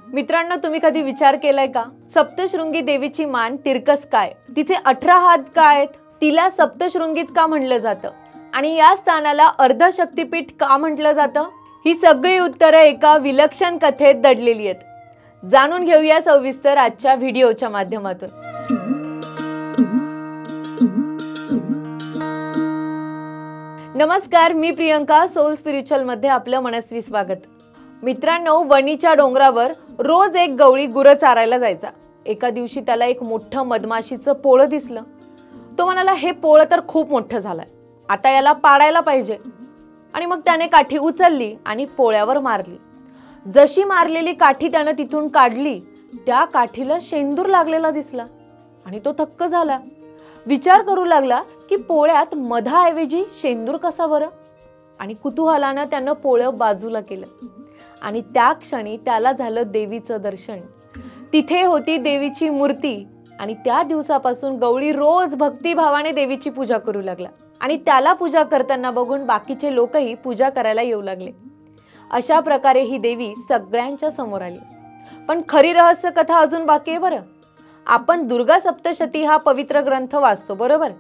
मित्रांनो, तुम्ही कधी विचार केलाय का सप्तशृंगी देवीची मान तिरकस काय, तिचे 18 हात का आहेत, तिला सप्तशृंगीच का म्हणलं जातं आणि या स्थानाला अर्धशक्तिपीठ का म्हटलं जातं? ही सगळी उत्तरे एका विलक्षण कथेत दडलेली आहेत। जाणून घेऊया सविस्तर आजच्या व्हिडिओच्या माध्यमातून। नमस्कार, मी प्रियंका, सोल स्पिरिच्युअल मध्ये आपलं मनस्वी स्वागत। मित्रांनो, वणीच्या डोंगरावर रोज एक गवळी गुरं चारायला जायचा। एका दिवशी त्याला एक मोठं मधमाशीचं पोळं दिसलं। तो म्हणाला, हे पोळं तर खूप मोठं झालंय, आता याला पाडायला पाहिजे। आणि मग त्याने काठी उचलली आणि पोळ्यावर मारली। जशी मारलेली काठी त्याने तिथून काढली, त्या काठीला शेंदूर लागलेला दिसला आणि तो थक्क झाला। विचार करू लागला की पोळ्यात मधाऐवजी शेंदूर कसा बरं? आणि कुतूहलाने त्याने पोळं बाजूला केलं आणि त्या क्षणी त्याला झालं देवीचं दर्शन। तिथे होती देवीची मूर्ती आणि त्या दिवसापासून गवळी रोज भक्तिभावाने देवीची पूजा करू लागला आणि त्याला पूजा करताना बघून बाकीचे लोकही पूजा करायला येऊ लागले। अशा प्रकारे ही देवी सगळ्यांच्या समोर आली। पण खरी रहस्य कथा अजून बाकी आहे बरं। आपण दुर्गा सप्तशती हा पवित्र ग्रंथ वाचतो, बरोबर?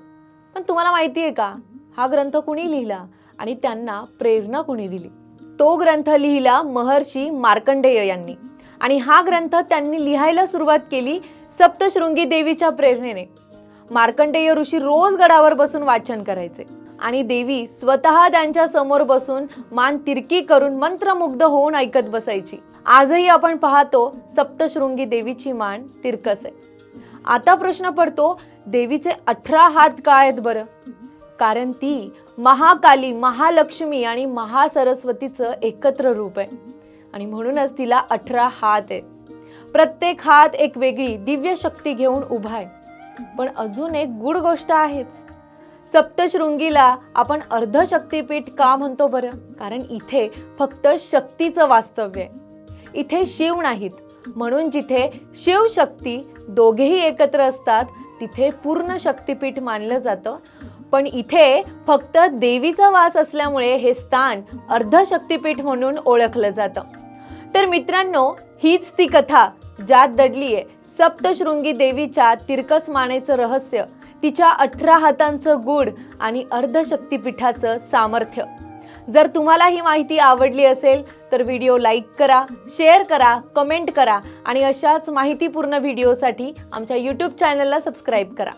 पण तुम्हाला माहिती आहे का, हा ग्रंथ कुणी लिहिला आणि त्यांना प्रेरणा कुणी दिली? तो ग्रंथ लिहिला महर्षी मार्कंडेय यांनी आणि हा ग्रंथ त्यांनी लिहायला सुरुवात केली सप्तशृंगी देवीच्या प्रेरणेने। मार्कंडेय ऋषी रोज गडावर बसून वाचन करायचे आणि देवी स्वतः त्यांच्या समोर बसून मान तिरकी करून मंत्रमुग्ध होऊन ऐकत बसायची। आजही आपण पाहतो सप्तशृंगी देवीची मान तिरकस आहे। आता प्रश्न पडतो, देवीचे 18 हात का आहेत बरं? कारण ती महाकाली, महालक्ष्मी आणि महासरस्वतीचं एकत्र रूप आहे आणि म्हणूनच तिला 18 हात आहेत। प्रत्येक हात एक वेगळी दिव्य शक्ती घेऊन उभा आहे। पण अजून एक गूढ गोष्ट आहेच। सप्तशृंगीला आपण अर्धशक्तिपीठ का म्हणतो बरं? कारण इथे फक्त शक्तीचं वास्तव्य आहे, इथे शिव नाहीत। म्हणून जिथे शिव शक्ती दोघेही एकत्र असतात तिथे पूर्ण शक्तिपीठ मानलं जातं। पण इथे फक्त देवीचा वास असल्यामुळे हे स्थान अर्धशक्तिपीठ म्हणून ओळखलं जातं। तर मित्रांनो, हीच ती कथा ज्यात दडली आहे सप्तशृंगी देवीच्या तिरकस मानेचं रहस्य, तिच्या 18 हातांचं गूढ आणि अर्धशक्तिपीठाचं सामर्थ्य। जर तुम्हाला ही माहिती आवडली असेल तर व्हिडिओ लाईक करा, शेअर करा, कमेंट करा आणि अशाच माहितीपूर्ण व्हिडिओसाठी आमच्या YouTube चॅनलला सबस्क्राईब करा।